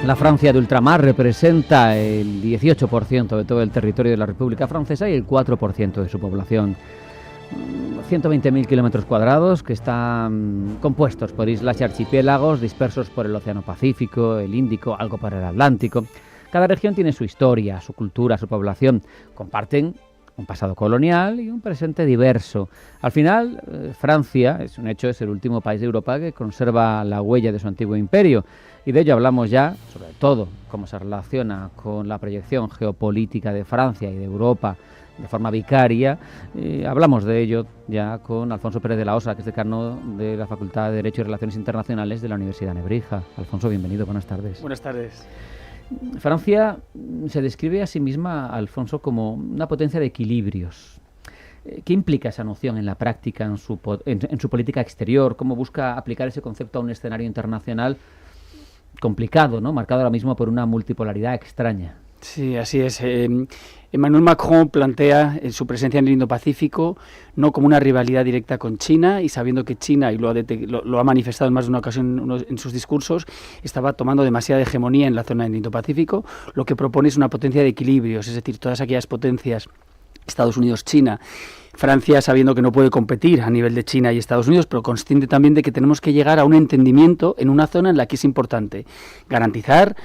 La Francia de ultramar representa el 18% de todo el territorio de la República Francesa y el 4% de su población. 120.000 kilómetros cuadrados que están compuestos por islas y archipiélagos dispersos por el Océano Pacífico, el Índico, algo por el Atlántico. Cada región tiene su historia, su cultura, su población. Comparten un pasado colonial y un presente diverso. Al final, Francia, es un hecho, es el último país de Europa que conserva la huella de su antiguo imperio. Y de ello hablamos ya, sobre todo, cómo se relaciona con la proyección geopolítica de Francia y de Europa de forma vicaria. Hablamos de ello ya con Alfonso Pérez de la Osa, que es decano de la Facultad de Derecho y Relaciones Internacionales de la Universidad de Nebrija. Alfonso, bienvenido, buenas tardes. Buenas tardes. Francia se describe a sí misma, Alfonso, como una potencia de equilibrios. ¿Qué implica esa noción en la práctica, en su política exterior? ¿Cómo busca aplicar ese concepto a un escenario internacional complicado, ¿no? Marcado ahora mismo por una multipolaridad extraña? Sí, así es. Emmanuel Macron plantea su presencia en el Indo-Pacífico no como una rivalidad directa con China, y sabiendo que China, y lo ha manifestado en más de una ocasión en sus discursos, estaba tomando demasiada hegemonía en la zona del Indo-Pacífico. Lo que propone es una potencia de equilibrios, es decir, todas aquellas potencias, Estados Unidos, China, Francia, sabiendo que no puede competir a nivel de China y Estados Unidos, pero consciente también de que tenemos que llegar a un entendimiento en una zona en la que es importante garantizar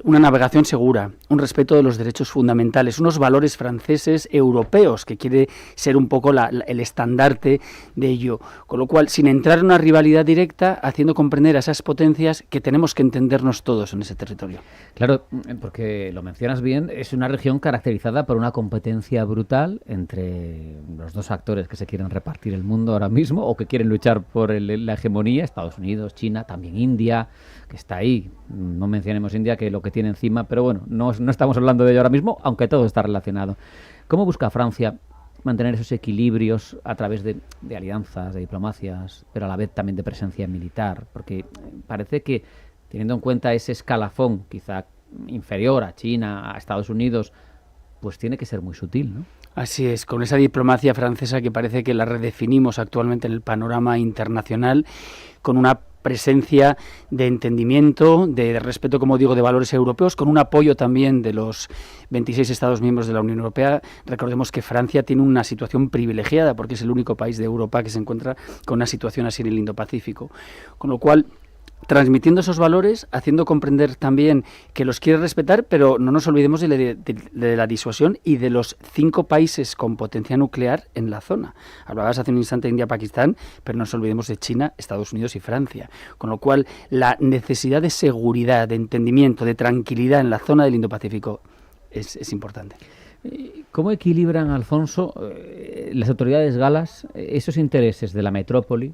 una navegación segura, un respeto de los derechos fundamentales, unos valores franceses europeos, que quiere ser un poco el estandarte de ello. Con lo cual, sin entrar en una rivalidad directa, haciendo comprender a esas potencias que tenemos que entendernos todos en ese territorio. Claro, porque lo mencionas bien, es una región caracterizada por una competencia brutal entre los dos actores que se quieren repartir el mundo ahora mismo o que quieren luchar por la hegemonía, Estados Unidos, China, también India, que está ahí. No mencionemos India, que lo que tiene encima, pero bueno, no estamos hablando de ello ahora mismo, aunque todo está relacionado. ¿Cómo busca Francia mantener esos equilibrios a través de alianzas, de diplomacias, pero a la vez también de presencia militar? Porque parece que, teniendo en cuenta ese escalafón quizá inferior a China, a Estados Unidos, pues tiene que ser muy sutil, ¿no? Así es, con esa diplomacia francesa que parece que la redefinimos actualmente en el panorama internacional, con una presencia de entendimiento, de respeto, como digo, de valores europeos, con un apoyo también de los 26 Estados miembros de la Unión Europea. Recordemos que Francia tiene una situación privilegiada porque es el único país de Europa que se encuentra con una situación así en el Indo-Pacífico. Con lo cual, transmitiendo esos valores, haciendo comprender también que los quiere respetar, pero no nos olvidemos de la disuasión y de los 5 países con potencia nuclear en la zona. Hablabas hace un instante de India, Pakistán, pero no nos olvidemos de China, Estados Unidos y Francia. Con lo cual, la necesidad de seguridad, de entendimiento, de tranquilidad en la zona del Indo-Pacífico es importante. ¿Cómo equilibran, Alfonso, las autoridades galas esos intereses de la metrópoli,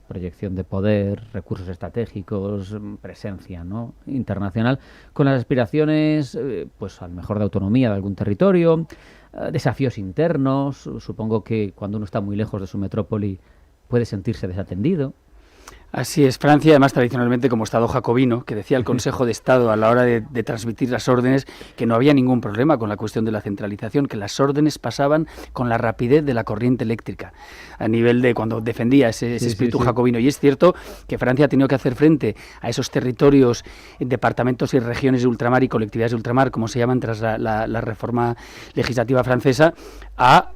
proyección de poder, recursos estratégicos, presencia, ¿no?, internacional, con las aspiraciones, pues a lo mejor de autonomía de algún territorio, desafíos internos? Supongo que cuando uno está muy lejos de su metrópoli puede sentirse desatendido. Así es, Francia, además, tradicionalmente como Estado jacobino, que decía el Consejo de Estado a la hora de transmitir las órdenes que no había ningún problema con la cuestión de la centralización, que las órdenes pasaban con la rapidez de la corriente eléctrica, a nivel de cuando defendía ese espíritu jacobino. Y es cierto que Francia ha tenido que hacer frente a esos territorios, departamentos y regiones de ultramar y colectividades de ultramar, como se llaman tras la reforma legislativa francesa, a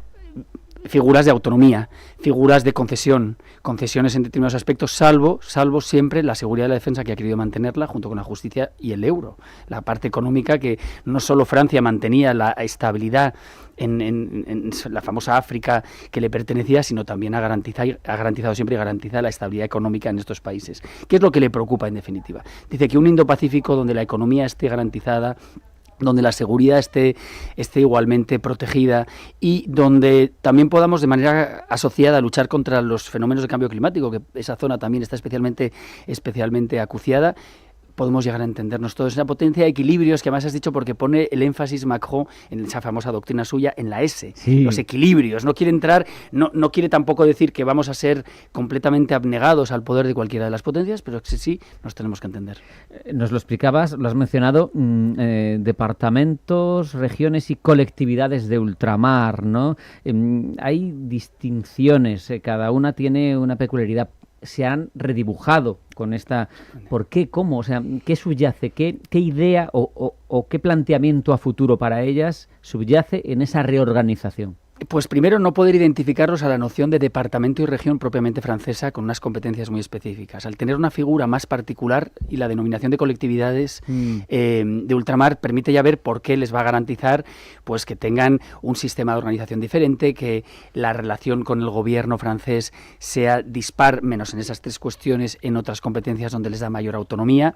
figuras de autonomía, figuras de concesiones en determinados aspectos, salvo siempre la seguridad y la defensa, que ha querido mantenerla junto con la justicia y el euro. La parte económica, que no solo Francia mantenía la estabilidad en la famosa África que le pertenecía, sino también ha garantizado siempre y garantiza la estabilidad económica en estos países. ¿Qué es lo que le preocupa en definitiva? Dice que un Indo-Pacífico donde la economía esté garantizada, donde la seguridad esté igualmente protegida y donde también podamos de manera asociada luchar contra los fenómenos de cambio climático, que esa zona también está especialmente acuciada, podemos llegar a entendernos todos. Esa potencia de equilibrios que además has dicho, porque pone el énfasis Macron en esa famosa doctrina suya, en la S, los equilibrios. No quiere entrar, no quiere tampoco decir que vamos a ser completamente abnegados al poder de cualquiera de las potencias, pero sí nos tenemos que entender. Nos lo explicabas, lo has mencionado, departamentos, regiones y colectividades de ultramar, ¿no? Hay distinciones, cada una tiene una peculiaridad se han redibujado con esta... ¿Por qué? ¿Cómo? O sea, ¿qué subyace? ¿Qué idea o qué planteamiento a futuro para ellas subyace en esa reorganización? Pues primero, no poder identificarlos a la noción de departamento y región propiamente francesa con unas competencias muy específicas. Al tener una figura más particular y la denominación de colectividades de ultramar permite ya ver por qué les va a garantizar pues que tengan un sistema de organización diferente, que la relación con el gobierno francés sea dispar, menos en esas tres cuestiones, en otras competencias donde les da mayor autonomía.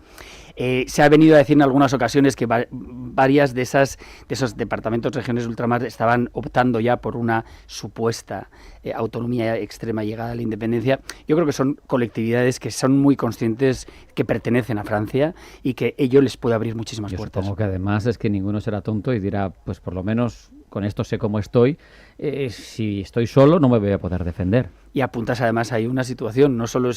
Se ha venido a decir en algunas ocasiones que varias de esos departamentos, regiones de ultramar estaban optando ya por una supuesta autonomía extrema llegada a la independencia. Yo creo que son colectividades que son muy conscientes que pertenecen a Francia y que ello les puede abrir muchísimas puertas. Supongo que además es que ninguno será tonto y dirá, pues por lo menos con esto sé cómo estoy, si estoy solo no me voy a poder defender. Y apuntas además ahí una situación, no solo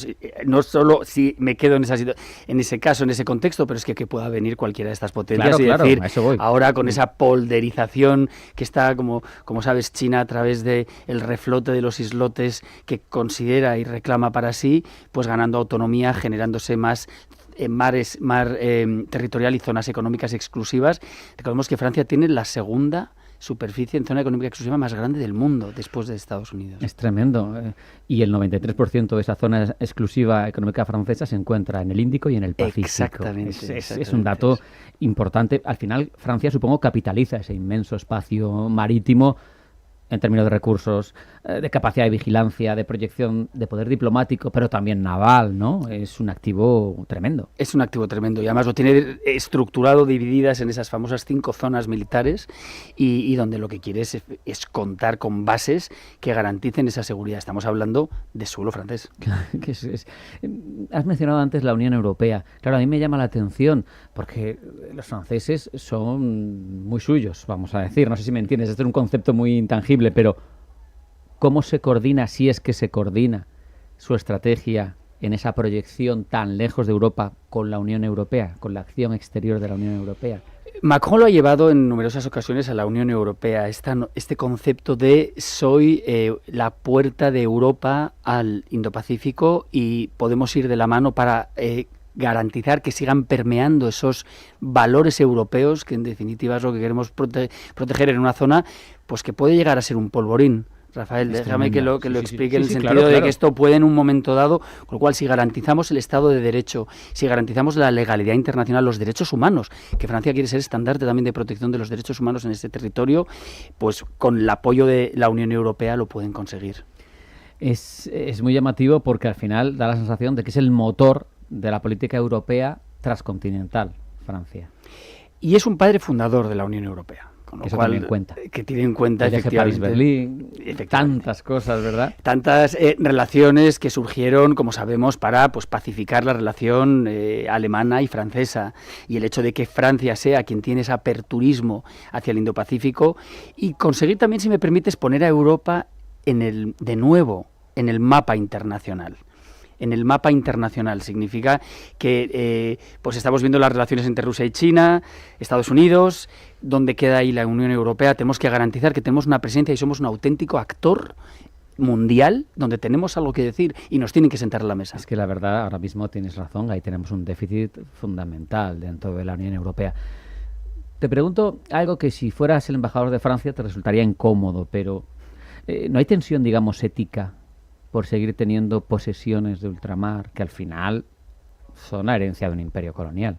si me quedo en ese caso, en ese contexto, pero es que pueda venir cualquiera de estas potencias decir, a eso voy. Ahora con esa polderización que está, como sabes, China a través del reflote de los islotes que considera y reclama para sí, pues ganando autonomía, generándose más mar territorial y zonas económicas exclusivas. Recordemos que Francia tiene la segunda superficie en zona económica exclusiva más grande del mundo, después de Estados Unidos. Es tremendo. Y el 93% de esa zona exclusiva económica francesa se encuentra en el Índico y en el Pacífico. Exactamente. Es un dato importante. Al final, Francia, supongo, capitaliza ese inmenso espacio marítimo en términos de recursos, de capacidad de vigilancia, de proyección, de poder diplomático, pero también naval, ¿no? Es un activo tremendo. Es un activo tremendo y además lo tiene estructurado, divididas en esas famosas 5 zonas militares y donde lo que quiere es contar con bases que garanticen esa seguridad. Estamos hablando de suelo francés. Has mencionado antes la Unión Europea. Claro, a mí me llama la atención porque los franceses son muy suyos, vamos a decir. No sé si me entiendes, este es un concepto muy intangible, pero ¿cómo se coordina, si es que se coordina, su estrategia en esa proyección tan lejos de Europa con la Unión Europea, con la acción exterior de la Unión Europea? Macron lo ha llevado en numerosas ocasiones a la Unión Europea, este concepto de soy la puerta de Europa al Indo-Pacífico y podemos ir de la mano para garantizar que sigan permeando esos valores europeos, que en definitiva es lo que queremos proteger en una zona pues que puede llegar a ser un polvorín. Rafael, déjame que lo explique en el sentido de que esto puede en un momento dado, con lo cual si garantizamos el Estado de Derecho, si garantizamos la legalidad internacional, los derechos humanos, que Francia quiere ser estandarte también de protección de los derechos humanos en este territorio, pues con el apoyo de la Unión Europea lo pueden conseguir. Es muy llamativo porque al final da la sensación de que es el motor de la política europea transcontinental, Francia. Y es un padre fundador de la Unión Europea. Con lo eso cual, también cuenta. Que tiene en cuenta, efectivamente, París-Berlín, tantas cosas, ¿verdad? Tantas relaciones que surgieron, como sabemos, para pacificar la relación alemana y francesa, y el hecho de que Francia sea quien tiene ese aperturismo hacia el Indo-Pacífico, y conseguir también, si me permites, poner a Europa de nuevo en el mapa internacional. En el mapa internacional significa que pues estamos viendo las relaciones entre Rusia y China, Estados Unidos, donde queda ahí la Unión Europea. Tenemos que garantizar que tenemos una presencia y somos un auténtico actor mundial donde tenemos algo que decir y nos tienen que sentar a la mesa. Es que la verdad, ahora mismo tienes razón, ahí tenemos un déficit fundamental dentro de la Unión Europea. Te pregunto algo que si fueras el embajador de Francia te resultaría incómodo, pero ¿no hay tensión, digamos, ética por seguir teniendo posesiones de ultramar que al final son la herencia de un imperio colonial?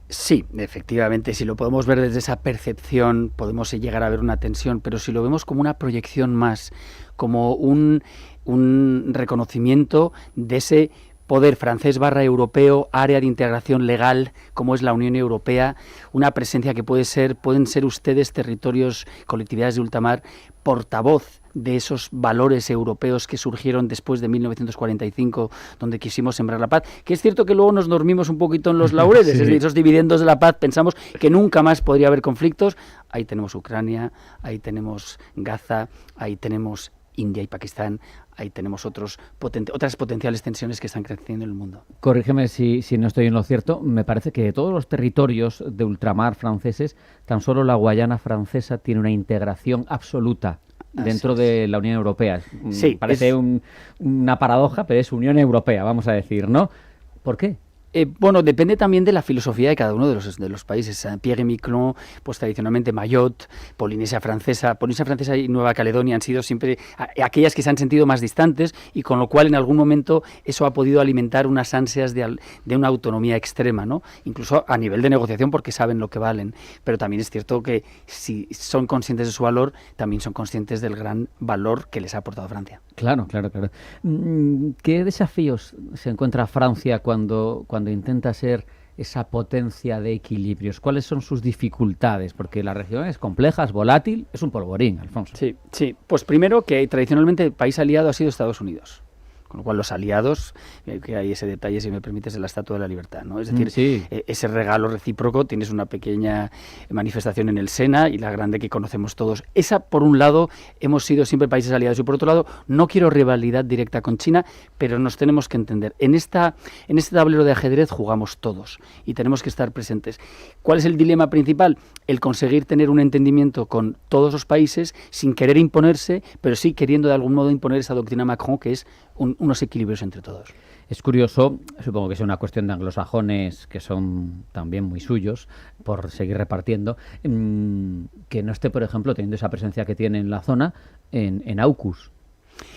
Sí, efectivamente, si lo podemos ver desde esa percepción, podemos llegar a ver una tensión, pero si lo vemos como una proyección más, como un reconocimiento de ese poder francés / europeo, área de integración legal, como es la Unión Europea, una presencia que pueden ser ustedes, territorios, colectividades de ultramar, portavoz de esos valores europeos que surgieron después de 1945, donde quisimos sembrar la paz, que es cierto que luego nos dormimos un poquito en los laureles, sí. Es decir, esos dividendos de la paz, pensamos que nunca más podría haber conflictos. Ahí tenemos Ucrania, ahí tenemos Gaza, ahí tenemos India y Pakistán, ahí tenemos otras potenciales tensiones que están creciendo en el mundo. Corrígeme si no estoy en lo cierto, me parece que de todos los territorios de ultramar franceses, tan solo la Guayana francesa tiene una integración absoluta dentro de la Unión Europea. Sí, parece una paradoja, pero es Unión Europea, vamos a decir, ¿no? ¿Por qué? Bueno, depende también de la filosofía de cada uno de los países. Pierre-et-Miquelon, pues tradicionalmente Mayotte, Polinesia Francesa y Nueva Caledonia han sido siempre aquellas que se han sentido más distantes, y con lo cual en algún momento eso ha podido alimentar unas ansias de una autonomía extrema, ¿no? Incluso a nivel de negociación, porque saben lo que valen. Pero también es cierto que si son conscientes de su valor, también son conscientes del gran valor que les ha aportado Francia. Claro. ¿Qué desafíos se encuentra Francia cuando intenta ser esa potencia de equilibrios? ¿Cuáles son sus dificultades? Porque la región es compleja, es volátil, es un polvorín, Alfonso. Sí. Pues primero que tradicionalmente el país aliado ha sido Estados Unidos. Con lo cual los aliados, que hay ese detalle, si me permites, de la Estatua de la Libertad, ¿no? Es decir, ese regalo recíproco, tienes una pequeña manifestación en el Sena y la grande que conocemos todos. Esa, por un lado, hemos sido siempre países aliados, y por otro lado, no quiero rivalidad directa con China, pero nos tenemos que entender. En este tablero de ajedrez jugamos todos y tenemos que estar presentes. ¿Cuál es el dilema principal? El conseguir tener un entendimiento con todos los países sin querer imponerse, pero sí queriendo de algún modo imponer esa doctrina Macron, que es unos equilibrios entre todos. Es curioso, supongo que es una cuestión de anglosajones que son también muy suyos, por seguir repartiendo, que no esté, por ejemplo, teniendo esa presencia que tiene en la zona, en AUKUS.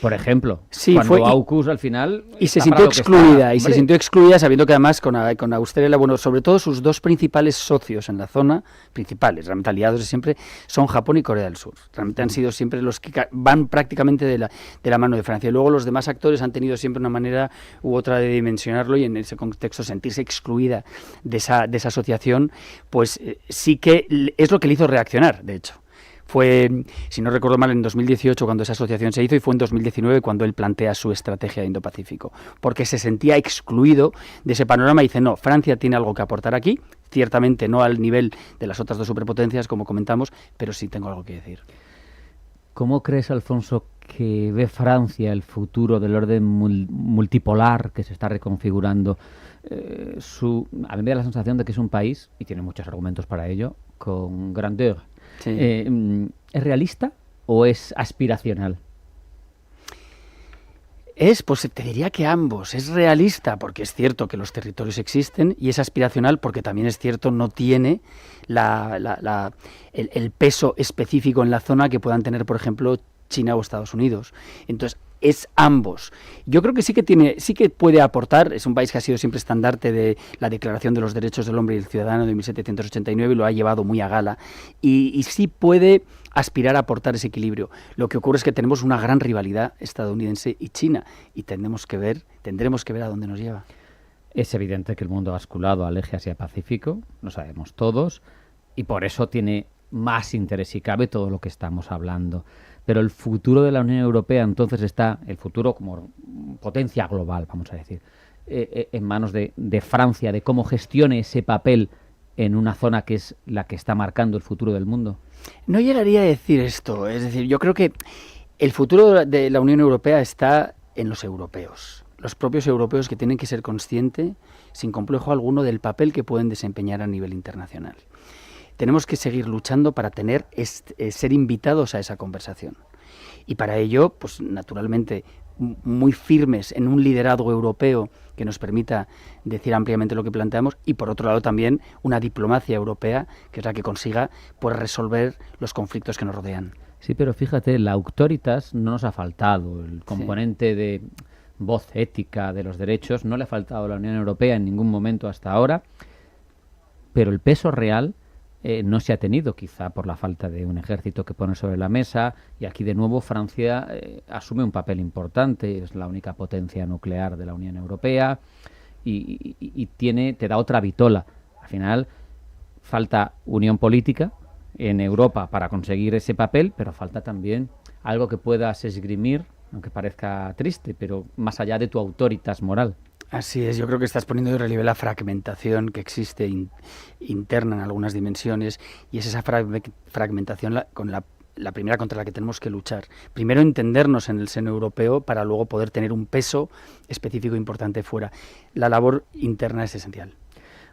Por ejemplo, cuando AUKUS al final... Y se sintió excluida, sabiendo que además con Australia, bueno, sobre todo sus dos principales socios en la zona, realmente aliados de siempre, son Japón y Corea del Sur. Realmente han sido siempre los que van prácticamente de la mano de Francia. Y luego los demás actores han tenido siempre una manera u otra de dimensionarlo, y en ese contexto sentirse excluida de esa asociación, pues sí que es lo que le hizo reaccionar, de hecho. Fue, si no recuerdo mal, en 2018 cuando esa asociación se hizo, y fue en 2019 cuando él plantea su estrategia de Indo-Pacífico, porque se sentía excluido de ese panorama y dice, no, Francia tiene algo que aportar aquí, ciertamente no al nivel de las otras dos superpotencias, como comentamos, pero sí tengo algo que decir. ¿Cómo crees, Alfonso, que ve Francia el futuro del orden multipolar que se está reconfigurando? A mí me da la sensación de que es un país, y tiene muchos argumentos para ello, con grandeur. Sí. ¿Es realista o es aspiracional? Pues te diría que ambos. Es realista porque es cierto que los territorios existen, y es aspiracional porque también es cierto no tiene el peso específico en la zona que puedan tener, por ejemplo, China o Estados Unidos. Entonces, es ambos. Yo creo que sí que puede aportar. Es un país que ha sido siempre estandarte de la Declaración de los Derechos del Hombre y del Ciudadano de 1789 y lo ha llevado muy a gala. Y sí puede aspirar a aportar ese equilibrio. Lo que ocurre es que tenemos una gran rivalidad estadounidense y China, y tendremos que ver a dónde nos lleva. Es evidente que el mundo ha basculado al eje Asia-Pacífico, lo sabemos todos, y por eso tiene más interés, si cabe, todo lo que estamos hablando. Pero el futuro de la Unión Europea, entonces, está, el futuro como potencia global, vamos a decir, en manos de Francia, de cómo gestione ese papel en una zona que es la que está marcando el futuro del mundo. No llegaría a decir esto. Es decir, yo creo que el futuro de la Unión Europea está en los europeos. Los propios europeos, que tienen que ser conscientes, sin complejo alguno, del papel que pueden desempeñar a nivel internacional. Tenemos que seguir luchando para ser invitados a esa conversación. Y para ello, pues naturalmente, muy firmes en un liderazgo europeo que nos permita decir ampliamente lo que planteamos, y por otro lado también una diplomacia europea que es la que consiga pues resolver los conflictos que nos rodean. Sí, pero fíjate, la auctoritas no nos ha faltado, el componente de voz ética de los derechos no le ha faltado a la Unión Europea en ningún momento hasta ahora, pero el peso real no se ha tenido, quizá por la falta de un ejército que pone sobre la mesa, y aquí de nuevo Francia asume un papel importante, es la única potencia nuclear de la Unión Europea y te da otra vitola. Al final falta unión política en Europa para conseguir ese papel, pero falta también algo que puedas esgrimir, aunque parezca triste, pero más allá de tu autoritas moral. Así es, yo creo que estás poniendo de relieve la fragmentación que existe interna en algunas dimensiones, y es esa fragmentación con la primera contra la que tenemos que luchar. Primero, entendernos en el seno europeo para luego poder tener un peso específico importante fuera. La labor interna es esencial.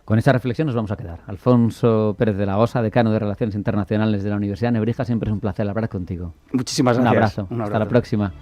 Con esa reflexión nos vamos a quedar. Alfonso Pérez de la Osa, decano de Relaciones Internacionales de la Universidad de Nebrija, siempre es un placer hablar contigo. Muchísimas gracias. Un abrazo. Hasta la próxima.